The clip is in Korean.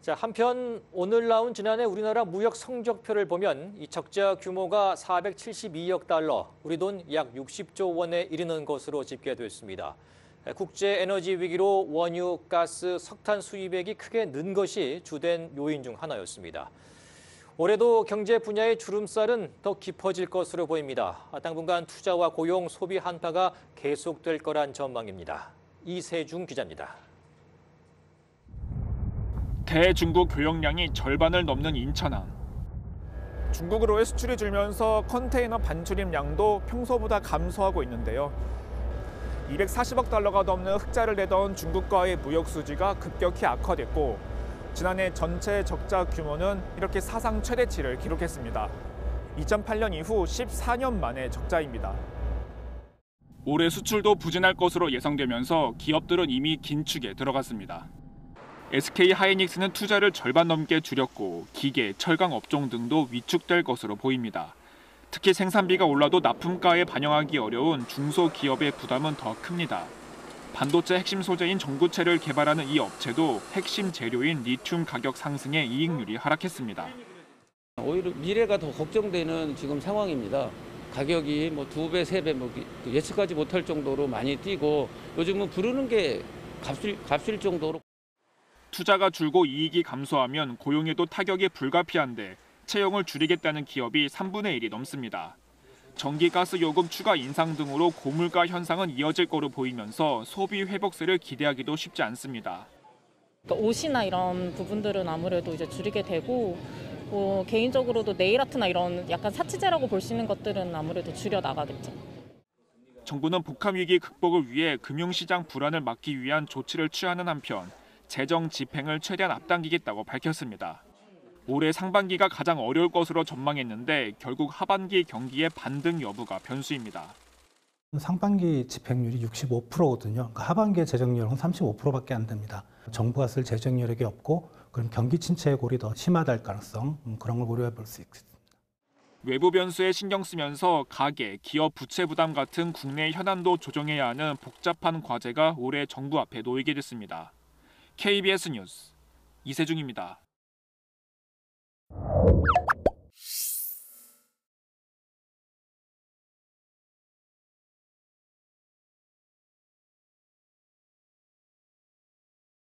자, 한편 오늘 나온 지난해 우리나라 무역 성적표를 보면 이 적자 규모가 472억 달러, 우리 돈 약 60조 원에 이르는 것으로 집계됐습니다. 국제 에너지 위기로 원유, 가스, 석탄 수입액이 크게 는 것이 주된 요인 중 하나였습니다. 올해도 경제 분야의 주름살은 더 깊어질 것으로 보입니다. 당분간 투자와 고용, 소비 한파가 계속될 거란 전망입니다. 이세중 기자입니다. 대중국 교역량이 절반을 넘는 인천항. 중국으로의 수출이 줄면서 컨테이너 반출입량도 평소보다 감소하고 있는데요. 240억 달러가 넘는 흑자를 내던 중국과의 무역 수지가 급격히 악화됐고 지난해 전체 적자 규모는 이렇게 사상 최대치를 기록했습니다. 2008년 이후 14년 만의 적자입니다. 올해 수출도 부진할 것으로 예상되면서 기업들은 이미 긴축에 들어갔습니다. SK 하이닉스는 투자를 절반 넘게 줄였고 기계, 철강 업종 등도 위축될 것으로 보입니다. 특히 생산비가 올라도 납품가에 반영하기 어려운 중소기업의 부담은 더 큽니다. 반도체 핵심 소재인 전구체를 개발하는 이 업체도 핵심 재료인 리튬 가격 상승에 이익률이 하락했습니다. 오히려 미래가 더 걱정되는 지금 상황입니다. 가격이 2배, 3배 예측하지 못할 정도로 많이 뛰고 요즘은 부르는 게 값일 정도로. 투자가 줄고 이익이 감소하면 고용에도 타격이 불가피한데 채용을 줄이겠다는 기업이 3분의 1이 넘습니다. 전기, 가스 요금 추가 인상 등으로 고물가 현상은 이어질 거로 보이면서 소비 회복세를 기대하기도 쉽지 않습니다. 그러니까 옷이나 이런 부분들은 아무래도 이제 줄이게 되고 개인적으로도 네일 아트나 이런 약간 사치제라고 볼 수 있는 것들은 아무래도 줄여 나가겠죠. 정부는 북한 위기 극복을 위해 금융시장 불안을 막기 위한 조치를 취하는 한편 재정 집행을 최대한 앞당기겠다고 밝혔습니다. 올해 상반기가 가장 어려울 것으로 전망했는데 결국 하반기 경기의 반등 여부가 변수입니다. 상반기 집행률이 65%거든요. 그러니까 하반기의 재정여력은 35%밖에 안 됩니다. 정부가 쓸 재정여력이 없고 그럼 경기 침체의 골이 더 심화될 가능성, 그런 걸 고려해 볼 수 있습니다. 외부 변수에 신경 쓰면서 가계, 기업 부채 부담 같은 국내 현안도 조정해야 하는 복잡한 과제가 올해 정부 앞에 놓이게 됐습니다. KBS 뉴스 이세중입니다.